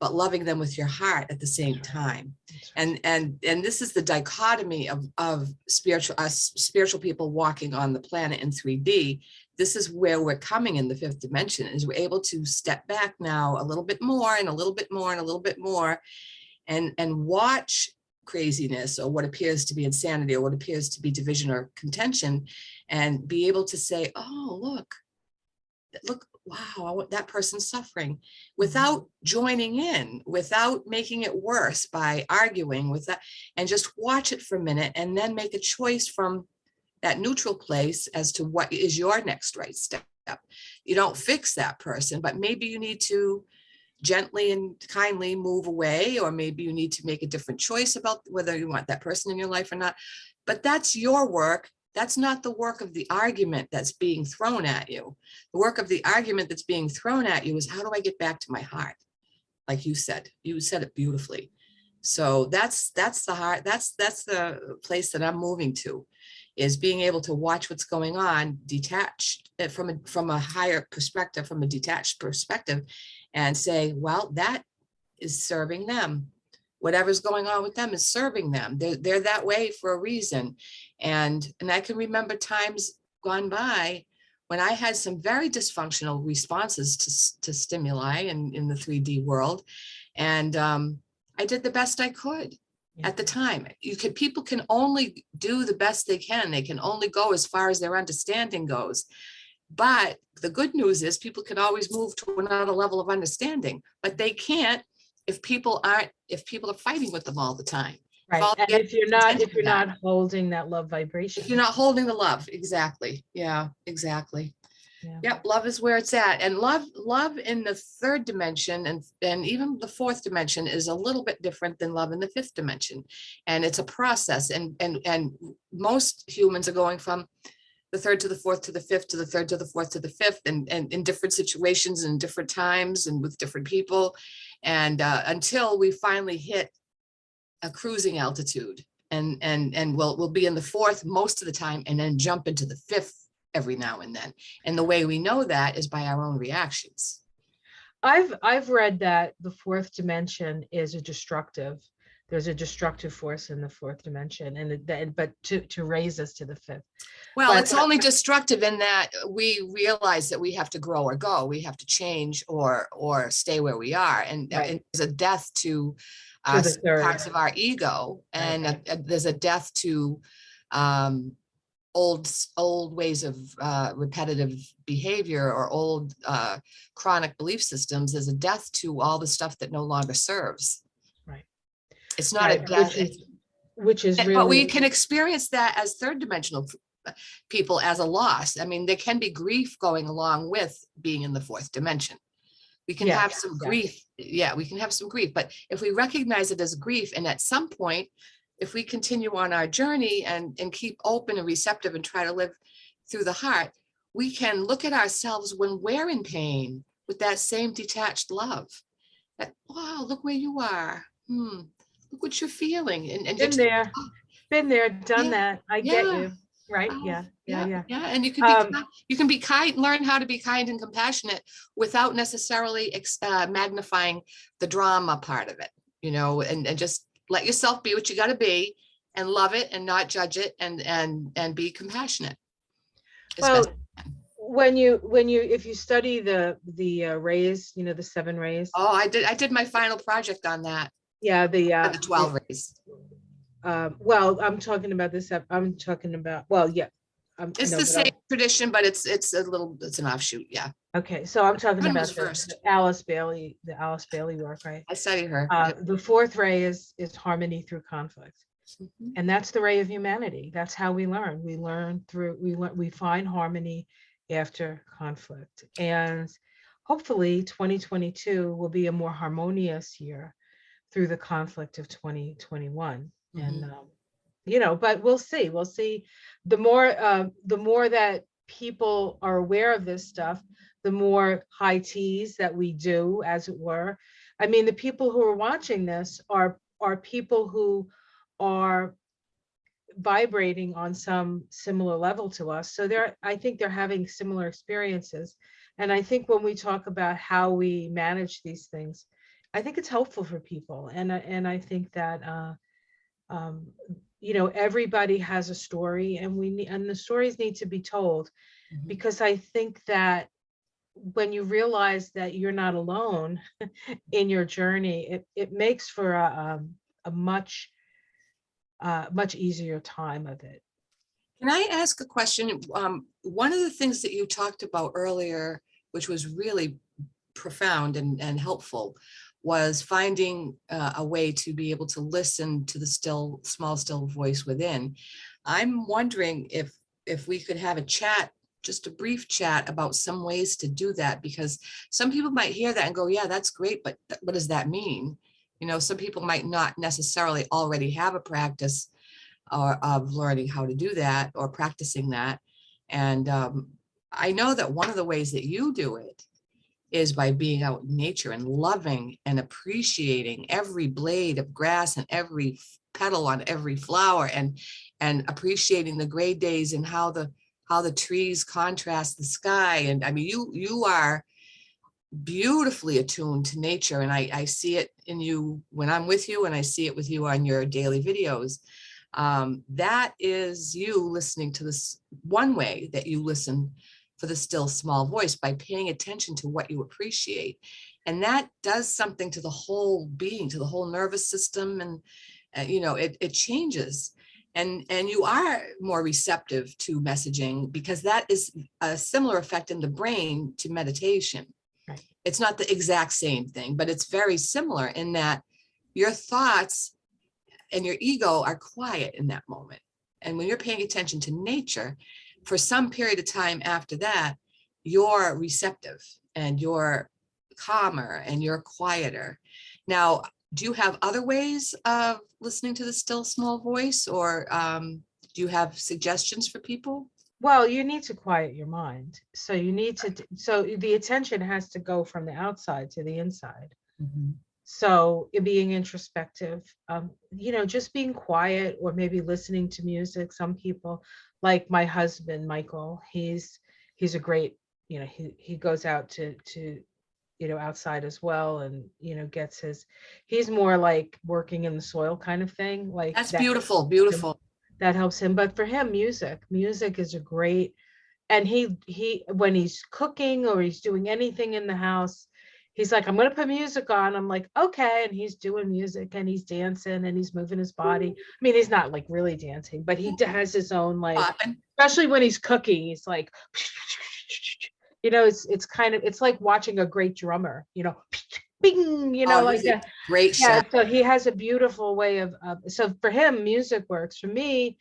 but loving them with your heart at the same time. And this is the dichotomy of spiritual people walking on the planet in 3D. This is where we're coming in the 5th dimension, is we're able to step back now a little bit more and a little bit more and a little bit more and watch craziness or what appears to be insanity or what appears to be division or contention, and be able to say, oh, look, wow, that person's suffering, without joining in, without making it worse by arguing with that, and just watch it for a minute and then make a choice from that neutral place as to what is your next right step. You don't fix that person, but maybe you need to gently and kindly move away, or maybe you need to make a different choice about whether you want that person in your life or not. But that's your work. That's not the work of the argument that's being thrown at you. The work of the argument that's being thrown at you is, how do I get back to my heart? Like you said it beautifully. So that's the heart. That's the place that I'm moving to, is being able to watch what's going on, detached from a higher perspective, from a detached perspective, and say, well, that is serving them. Whatever's going on with them is serving them. They're that way for a reason. And I can remember times gone by when I had some very dysfunctional responses to stimuli in the 3D world. And I did the best I could at the time. People can only do the best they can. They can only go as far as their understanding goes. But the good news is people can always move to another level of understanding, but they can't if people are fighting with them all the time. Right. And if you're not holding that love vibration. If you're not holding the love, exactly. Yeah, exactly. Yeah. Yep, love is where it's at. And love in the 3rd dimension and even the 4th dimension is a little bit different than love in the 5th dimension. And it's a process. And most humans are going from the 3rd to the 4th to the 5th to the 3rd to the 4th to the 5th, and in different situations and different times and with different people, and until we finally hit a cruising altitude, and we'll be in the 4th most of the time, and then jump into the 5th every now and then. And the way we know that is by our own reactions. I've read that the 4th dimension is there's a destructive force in the 4th dimension, but to raise us to the 5th. Well, it's only destructive in that we realize that we have to grow or go, we have to change or stay where we are. And, right. And there's a death to parts of our ego, and there's a death to old ways of repetitive behavior or old chronic belief systems. There's a death to all the stuff that no longer serves. Right. It's not right, a death. which is really. But we can experience that as third dimensional people as a loss. I mean, there can be grief going along with being in the fourth dimension. We can have some grief. Yeah, we can have some grief. But if we recognize it as grief, and at some point, if we continue on our journey and keep open and receptive and try to live through the heart, we can look at ourselves when we're in pain with that same detached love. That, wow, look where you are. Look what you're feeling. And been there, done that. I get you. Right. Yeah. And you can be kind, learn how to be kind and compassionate without necessarily magnifying the drama part of it, and just let yourself be what you got to be and love it and not judge it and be compassionate. Well, if you study the rays, the 7 rays. Oh, I did my final project on that. Yeah. The 12 rays. Well, I'm talking about this. I'm talking about, well, yeah. It's the same tradition, but it's an offshoot. Yeah. Okay. So I'm talking about the Alice Bailey work, right? I studied her. The 4th ray is harmony through conflict. Mm-hmm. And that's the ray of humanity. That's how we learn. We find harmony after conflict. And hopefully 2022 will be a more harmonious year through the conflict of 2021. Mm-hmm. And but we'll see. The more that people are aware of this stuff, the more high teas that we do, as it were. I mean, the people who are watching this are people who are vibrating on some similar level to us. So I think they're having similar experiences. And I think when we talk about how we manage these things, I think it's helpful for people. And I think that everybody has a story, and the stories need to be told. Mm-hmm. Because I think that when you realize that you're not alone in your journey, it makes for a much easier time of it. Can I ask a question? One of the things that you talked about earlier, which was really profound and helpful, was finding a way to be able to listen to the small, still voice within. I'm wondering if we could have a chat, just a brief chat about some ways to do that, because some people might hear that and go, yeah, that's great, but what does that mean? Some people might not necessarily already have a practice of learning how to do that or practicing that. And I know that one of the ways that you do it is by being out in nature and loving and appreciating every blade of grass and every petal on every flower, and appreciating the gray days and how the trees contrast the sky. And I mean, you are beautifully attuned to nature, and I see it in you when I'm with you, and I see it with you on your daily videos. That is you listening to this one way that you listen for the still small voice, by paying attention to what you appreciate. And that does something to the whole being, to the whole nervous system. And, it changes. And you are more receptive to messaging, because that is a similar effect in the brain to meditation. Right. It's not the exact same thing, but it's very similar in that your thoughts and your ego are quiet in that moment. And when you're paying attention to nature, for some period of time after that, you're receptive and you're calmer and you're quieter. Now, do you have other ways of listening to the still small voice, or do you have suggestions for people? Well, you need to quiet your mind. So the attention has to go from the outside to the inside. Mm-hmm. So being introspective, just being quiet, or maybe listening to music. Some people, like my husband, Michael, he's a great, he goes out to outside as well, and, he's more like working in the soil kind of thing. Like that's beautiful. That helps him. But for him, music is a great, and he when he's cooking or he's doing anything in the house, he's like, I'm going to put music on. I'm like, okay. And he's doing music and he's dancing and he's moving his body. I mean, he's not like really dancing, but he has his own, like, especially when he's cooking, he's like, it's like watching a great drummer, bing, Oh, like he's a that. great Yeah, chef. so he has a beautiful way so for him, music works. For me,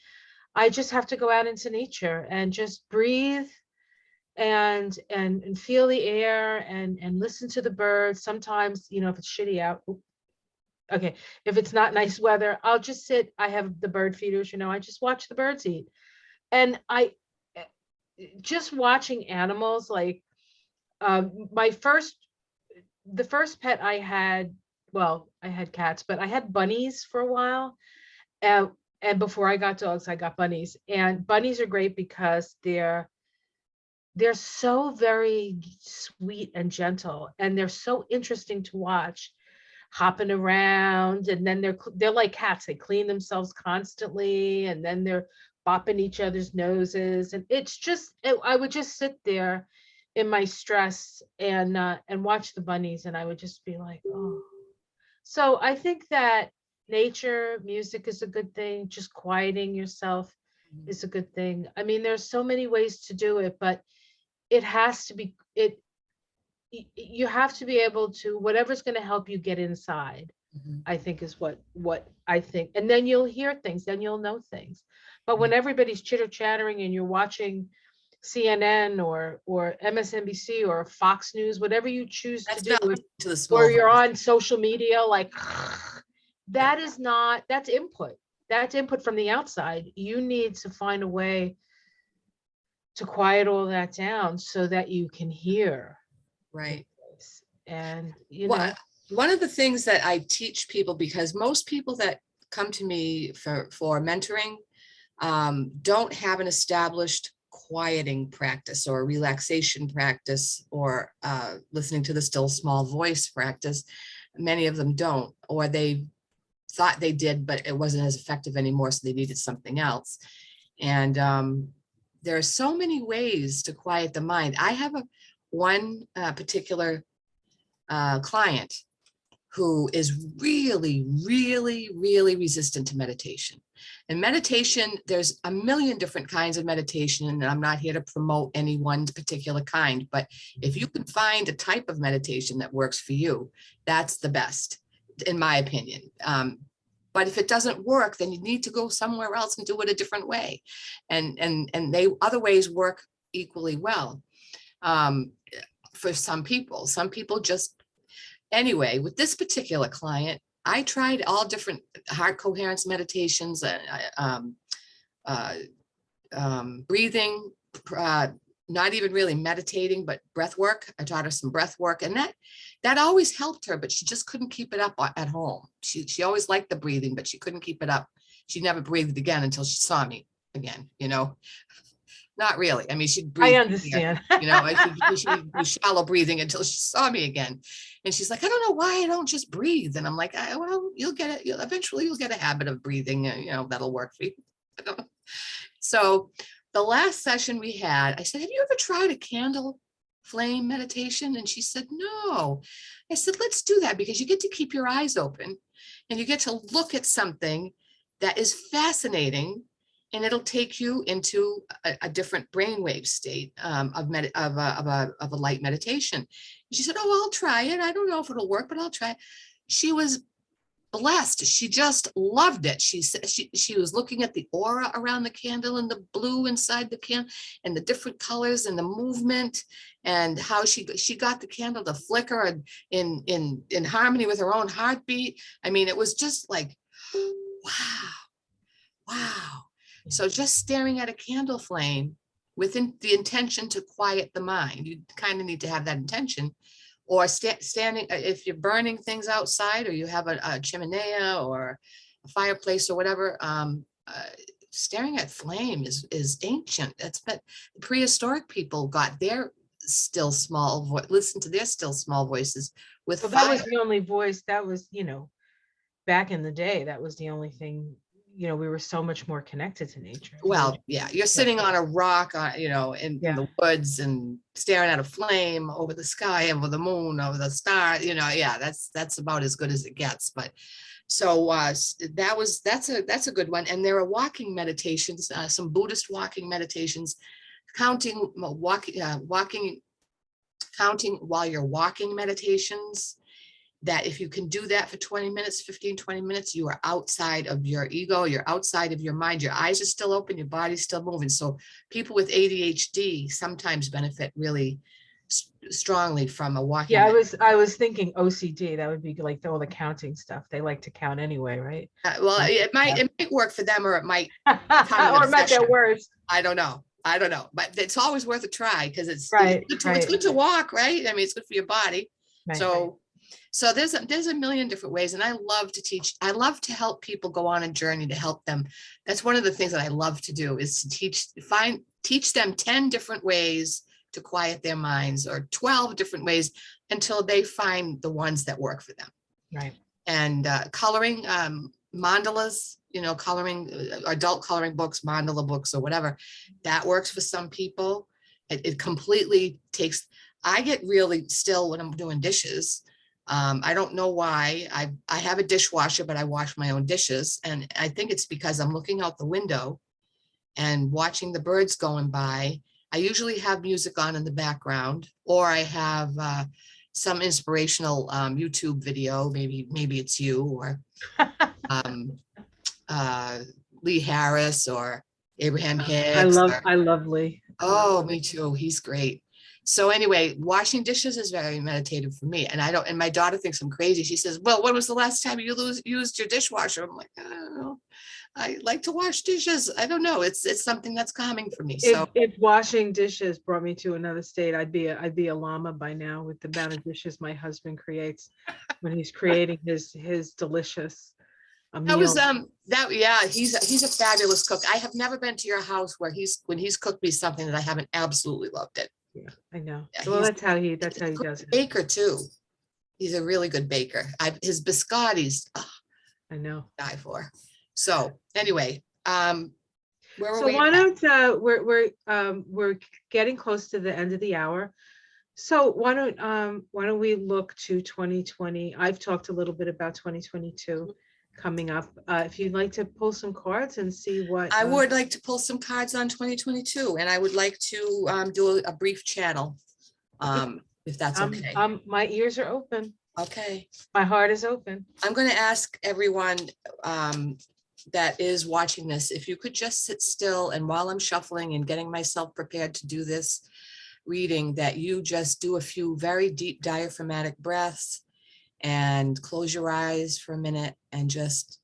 I just have to go out into nature and just breathe and feel the air and listen to the birds. Sometimes, if it's shitty out, okay, if it's not nice weather, I'll just sit. I have the bird feeders, I just watch the birds eat. And I just watching animals, like my the first pet I had, well, I had cats, but I had bunnies for a while. And and before I got dogs, I got bunnies. And bunnies are great because they're so very sweet and gentle, and they're so interesting to watch, hopping around. And then they're like cats. They clean themselves constantly, and then they're bopping each other's noses. And it's just I would just sit there in my stress and watch the bunnies, and I would just be like, oh. So I think that nature, music is a good thing. Just quieting yourself is a good thing. I mean, there's so many ways to do it, but it has to be you have to be able to, whatever's going to help you get inside. Mhm. I think is what I think. And then you'll hear things, then you'll know things. But when everybody's chitter chattering and you're watching CNN or MSNBC or Fox News, whatever you choose to That's do, not listening to the or small you're voice. on social media, like Yeah. that's input. That's input from the outside. You need to find a way to quiet all that down so that you can hear the Right. voice. And Well, one of the things that I teach people, because most people that come to me for mentoring don't have an established quieting practice or relaxation practice or listening to the still small voice practice. Many of them don't, or they thought they did, but it wasn't as effective anymore, so they needed something else. And there are so many ways to quiet the mind. I have one particular client who is really, really, really resistant to meditation. And meditation, there's a million different kinds of meditation, and I'm not here to promote any one particular kind, but if you can find a type of meditation that works for you, that's the best, in my opinion. But if it doesn't work, then you need to go somewhere else and do it a different way. And other ways work equally well. For some people just, anyway, with this particular client, I tried all different heart coherence meditations, breathing, not even really meditating, but breath work. I taught her some breath work, and that always helped her, but she just couldn't keep it up at home. She always liked the breathing, but she couldn't keep it up. She never breathed again until she saw me again, Not really. I mean, she'd breathe. I understand. She'd do shallow breathing until she saw me again. And she's like, I don't know why I don't just breathe. And I'm like, well, you'll get it. Eventually you'll get a habit of breathing, that'll work for you. So the last session we had, I said, have you ever tried a candle flame meditation? And she said, no. I said, let's do that, because you get to keep your eyes open and you get to look at something that is fascinating, and it'll take you into a different brainwave state of a light meditation. And she said, oh, I'll try it. I don't know if it'll work, but I'll try it. She was blessed. She just loved it. She said she was looking at the aura around the candle and the blue inside the candle and the different colors and the movement, and how she got the candle to flicker in harmony with her own heartbeat. I mean, it was just like, wow. So just staring at a candle flame with the intention to quiet the mind, you kind of need to have that intention. Or standing, if you're burning things outside, or you have a chimenea or a fireplace or whatever, staring at flame is ancient. That's that prehistoric people got their still small voice, listen to their still small voices with Well, fire. that was the only voice that was, back in the day, that was the only thing, we were so much more connected to nature. Well, yeah, you're sitting on a rock, in the woods and staring at a flame over the sky, over the moon, over the star, yeah, that's about as good as it gets. But so that's a good one. And there are walking meditations, some Buddhist walking meditations, counting while you're walking meditations. that if you can do that for 20 minutes, 15, 20 minutes, you are outside of your ego, you're outside of your mind, your eyes are still open, your body's still moving. So people with ADHD sometimes benefit really strongly from a walking. Yeah, I was thinking OCD. That would be like all the counting stuff. They like to count anyway, right? Well, it might work for them, or it might or it might get worse. I don't know, but it's always worth a try, because it's good to walk, right? I mean, it's good for your body. Right. So there's a million different ways, and I love to teach. I love to help people go on a journey to help them. That's one of the things that I love to do, is to teach them 10 different ways to quiet their minds, or 12 different ways, until they find the ones that work for them. Right. And coloring, mandalas, coloring, adult coloring books, mandala books, or whatever, that works for some people. It completely takes, I get really still when I'm doing dishes. I don't know why. I have a dishwasher, but I wash my own dishes. And I think it's because I'm looking out the window and watching the birds going by. I usually have music on in the background, or I have some inspirational YouTube video. Maybe it's you, or Lee Harris, or Abraham Hicks. I love Lee. Oh, me too. He's great. So anyway, washing dishes is very meditative for me. And my daughter thinks I'm crazy. She says, well, when was the last time you used your dishwasher? I'm like, I don't know. I like to wash dishes. I don't know. It's something that's calming for me. So if washing dishes brought me to another state, I'd be a llama by now, with the amount of dishes my husband creates when he's creating his delicious meal. He's a fabulous cook. I have never been to your house when he's cooked me something that I haven't absolutely loved it. Yeah, I know. Well, that's how he does it. Baker too. He's a really good baker. His biscottis, I know. Die for. So anyway, why don't we're getting close to the end of the hour. So why don't we look to 2020? I've talked a little bit about 2022 coming up. If you'd like to pull some cards and see what I would like to pull some cards on 2022, and I would like to do a brief channel, if that's okay. My ears are open. Okay. My heart is open. I'm going to ask everyone that is watching this, if you could just sit still, and while I'm shuffling and getting myself prepared to do this reading, that you just do a few very deep diaphragmatic breaths and close your eyes for a minute and just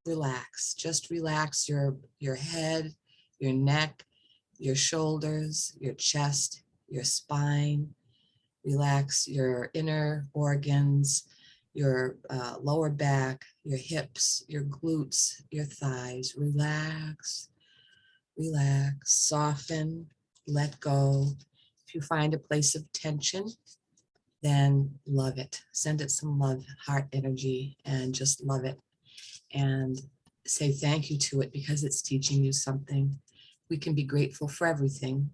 relax. Just relax your head, your neck, your shoulders, your chest, your spine. Relax your inner organs, your lower back, your hips, your glutes, your thighs. Relax, relax, soften, let go. If you find a place of tension, then love it. Send it some love, heart energy, and just love it. And say thank you to it, because it's teaching you something. We can be grateful for everything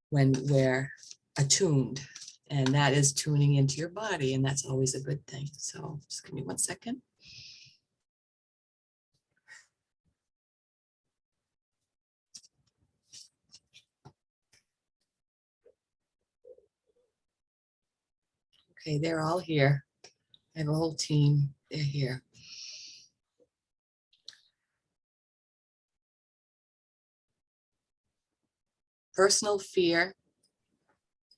when we're attuned. And that is tuning into your body, and that's always a good thing. So just give me 1 second. Okay, they're all here. I have a whole team. They're here. Personal fear,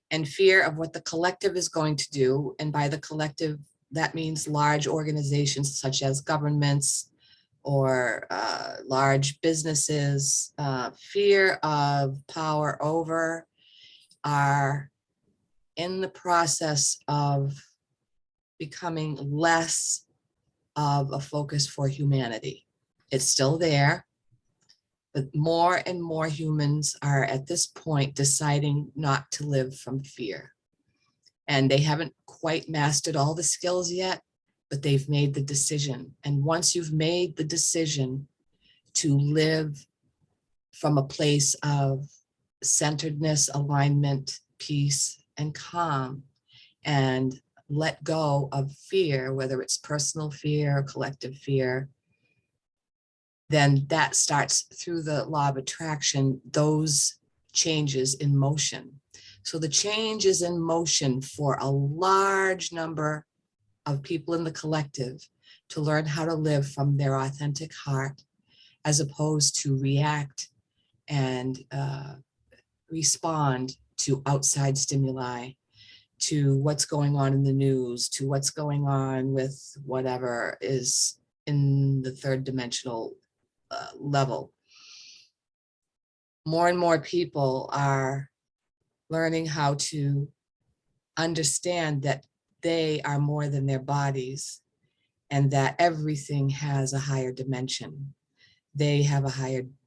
and fear of what the collective is going to do. And by the collective, that means large organizations such as governments or large businesses. Fear of power over are in the process of becoming less of a focus for humanity. It's still there, but more and more humans are at this point deciding not to live from fear. And they haven't quite mastered all the skills yet, but they've made the decision. And once you've made the decision to live from a place of centeredness, alignment, peace, and calm, and let go of fear, whether it's personal fear or collective fear, then that starts through the law of attraction, those changes in motion. So the change is in motion for a large number of people in the collective to learn how to live from their authentic heart, as opposed to react and respond to outside stimuli, to what's going on in the news, to what's going on with whatever is in the third dimensional level. More and more people are learning how to understand that they are more than their bodies, and that everything has a higher dimension. They have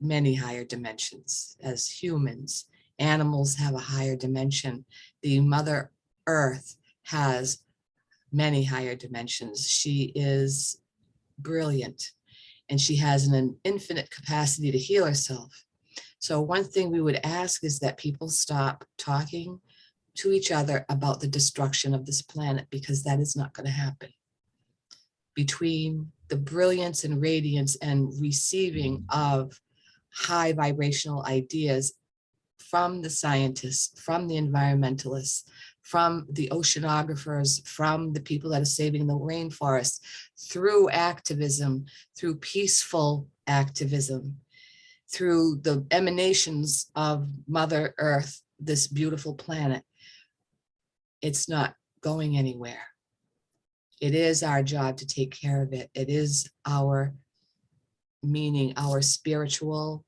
many higher dimensions as humans. Animals have a higher dimension. The Mother Earth has many higher dimensions. She is brilliant, and she has an infinite capacity to heal herself. So one thing we would ask is that people stop talking to each other about the destruction of this planet, because that is not going to happen. Between the brilliance and radiance and receiving of high vibrational ideas from the scientists, from the environmentalists, from the oceanographers, from the people that are saving the rainforest, through activism, through peaceful activism, through the emanations of Mother Earth, this beautiful planet, it's not going anywhere. It is our job to take care of it. It is our meaning, our spiritual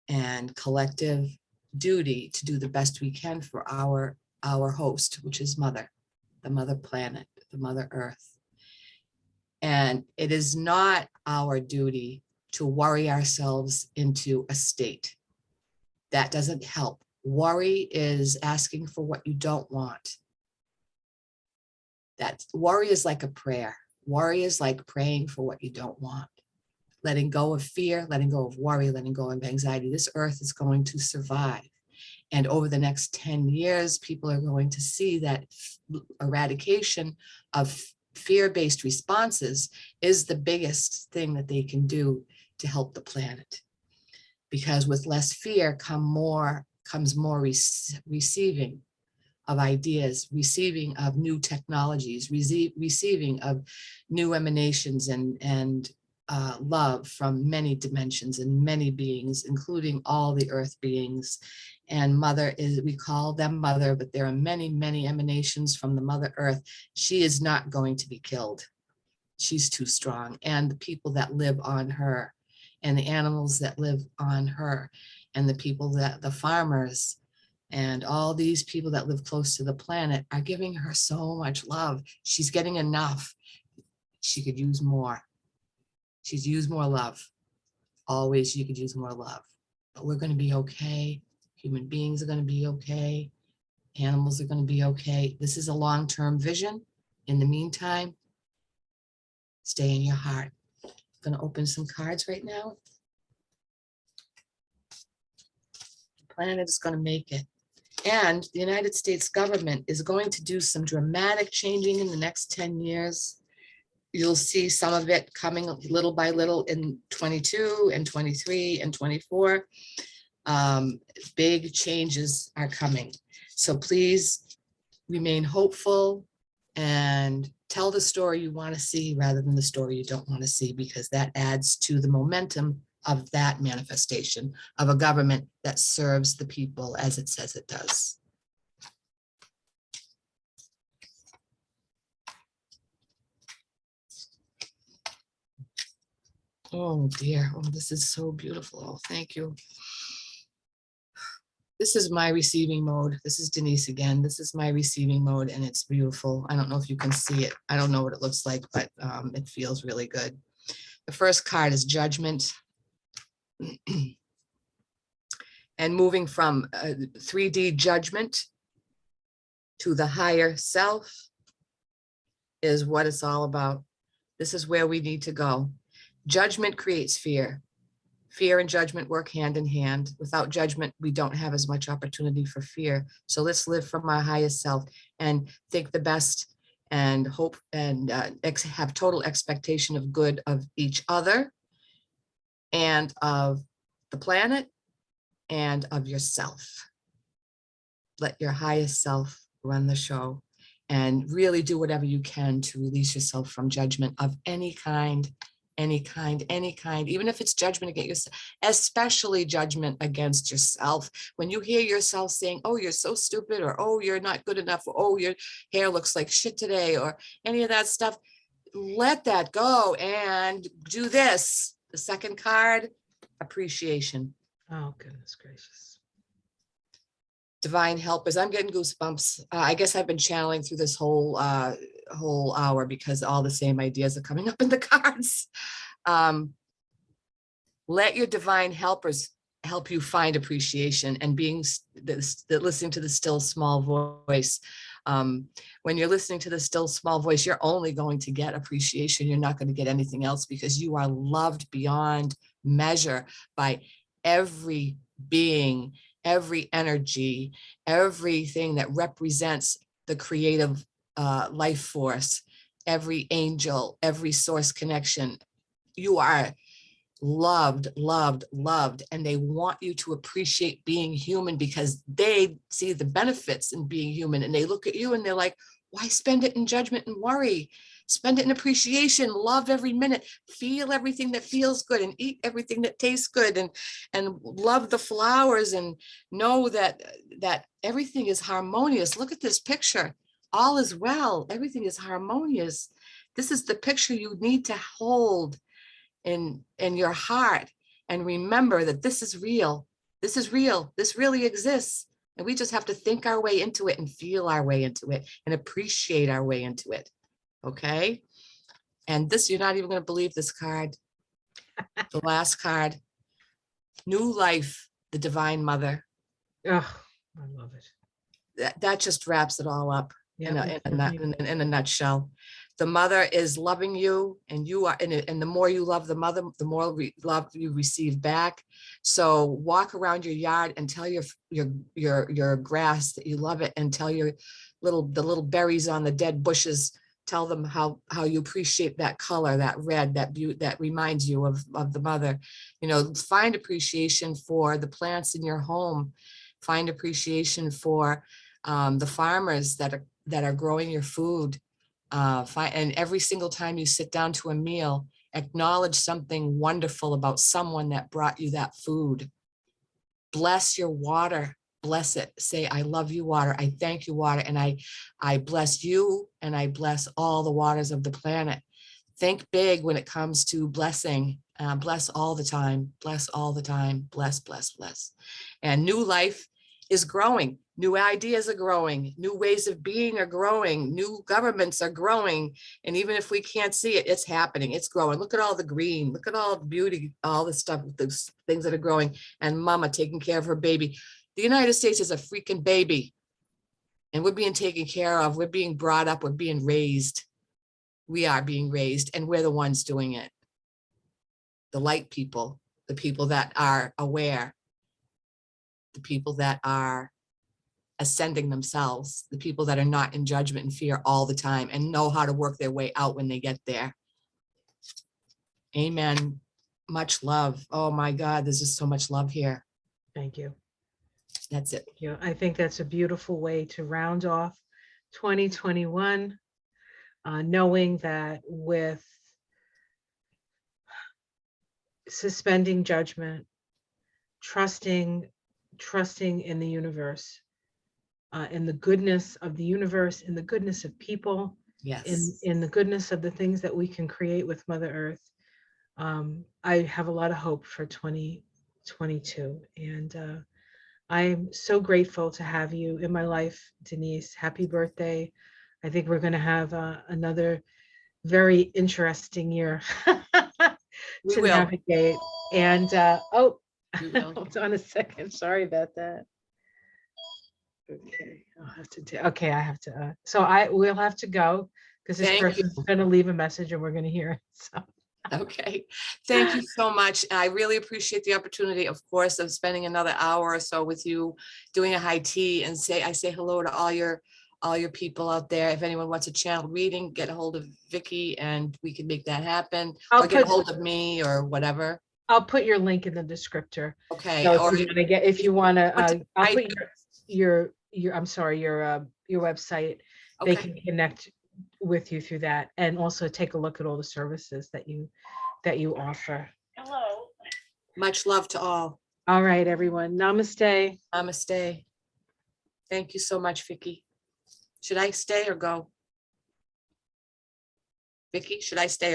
and collective duty to do the best we can for our host, which is Mother, the Mother Planet, the Mother Earth. And it is not our duty to worry ourselves into a state. That doesn't help. Worry is asking for what you don't want. That worry is like a prayer. Worry is like praying for what you don't want. Letting go of fear, letting go of worry, letting go of anxiety. This earth is going to survive. And over the next 10 years, people are going to see that eradication of fear-based responses is the biggest thing that they can do to help the planet. Because with less fear comes more receiving of ideas, receiving of new technologies, receiving of new emanations and love from many dimensions and many beings, including all the earth beings. And Mother is, we call them Mother, but there are many, many emanations from the Mother Earth. She is not going to be killed. She's too strong. And the people that live on her, and the animals that live on her, and the people the farmers, and all these people that live close to the planet are giving her so much love. She's getting enough. She could use more. She's used more love. Always she could use more love. But we're going to be okay. Human beings are going to be okay. Animals are going to be okay. This is a long-term vision. In the meantime, stay in your heart. I'm going to open some cards right now. The planet is going to make it. And the United States government is going to do some dramatic changing in the next 10 years. You'll see some of it coming little by little in 22 and 23 and 24. Big changes are coming. So please remain hopeful and tell the story you want to see rather than the story you don't want to see, because that adds to the momentum of that manifestation of a government that serves the people as it says it does. Oh dear, oh, this is so beautiful. Oh, thank you. This is my receiving mode. This is Denise again. This is my receiving mode, and it's beautiful. I don't know if you can see it. I don't know what it looks like, but it feels really good. The first card is Judgment. And moving from 3D judgment to the higher self is what it's all about. This is where we need to go. Judgment creates fear. Fear and judgment work hand in hand. Without judgment, we don't have as much opportunity for fear. So let's live from our highest self and think the best and hope and have total expectation of good of each other and of the planet and of yourself. Let your highest self run the show. and really do whatever you can to release yourself from judgment of any kind, even if it's judgment against yourself, especially judgment against yourself. When you hear yourself saying, oh, you're so stupid, or oh, you're not good enough, or oh, your hair looks like shit today, or any of that stuff, let that go and do this. The second card, appreciation. Oh, goodness gracious. Divine helpers. I'm getting goosebumps. I guess I've been channeling through this whole hour because all the same ideas are coming up in the cards. Let your divine helpers help you find appreciation, and listening to the still small voice. When you're listening to the still small voice, you're only going to get appreciation. You're not going to get anything else, because you are loved beyond measure by every being, every energy, everything that represents the creative life force, every angel, every source connection. You are loved, and they want you to appreciate being human, because they see the benefits in being human, and they look at you and they're like, why spend it in judgment and worry? Spend it in appreciation, love every minute, feel everything that feels good, and eat everything that tastes good, and love the flowers, and know that everything is harmonious. Look at this picture. All is well. Everything is harmonious. This is the picture you need to hold in your heart, and remember that this is real. This is real. This really exists. And we just have to think our way into it, and feel our way into it, and appreciate our way into it. Okay. And this, you're not even going to believe this card. The last card, new life, the divine mother. Oh, I love it. That just wraps it all up. Yeah, in a nutshell. The mother is loving you, and you are, and the more you love the mother, the more love you receive back. So walk around your yard and tell your grass that you love it, and tell the little berries on the dead bushes, tell them how you appreciate that color, that red, that beauty that reminds you of the mother. Find appreciation for the plants in your home. Find appreciation for the farmers that are growing your food. And every single time you sit down to a meal, acknowledge something wonderful about someone that brought you that food. Bless your water. Bless it. Say, I love you, water. I thank you, water. And I bless you, and I bless all the waters of the planet. Think big when it comes to blessing. Bless all the time. Bless all the time. Bless, bless, bless. And new life is growing. New ideas are growing. New ways of being are growing. New governments are growing. And even if we can't see it, it's happening. It's growing. Look at all the green. Look at all the beauty, all the stuff, those things that are growing. And mama taking care of her baby. The United States is a freaking baby. And we're being taken care of. We're being brought up. We're being raised. We are being raised. And we're the ones doing it. The light people, the people that are aware, the people that are ascending themselves, the people that are not in judgment and fear all the time, and know how to work their way out when they get there. Amen. Much love. Oh my God, there's just so much love here. Thank you. That's it. Thank you. I think that's a beautiful way to round off 2021, knowing that with suspending judgment, trusting in the universe, in the goodness of the universe, in the goodness of people, yes, in the goodness of the things that we can create with Mother Earth. I have a lot of hope for 2022, and I'm so grateful to have you in my life, Denise. Happy birthday. I think we're going to have another very interesting year to navigate. And hold on a second. Sorry about that. Okay, I have to. So we'll have to go, because this person's going to leave a message and we're going to hear it. So. Okay, thank you so much. I really appreciate the opportunity, of course, of spending another hour or so with you, doing a high tea, and I say hello to all your people out there. If anyone wants a channel reading, get a hold of Vicki and we can make that happen. Or get a hold of me or whatever. I'll put your link in the descriptor. Okay. So if you want to, I'll put your website they Okay. can connect with you through that, and also take a look at all the services that you offer. Much love to all. All right, everyone. Namaste. Namaste. Thank you so much, Vicki. Should I stay or go? Vicki, should I stay or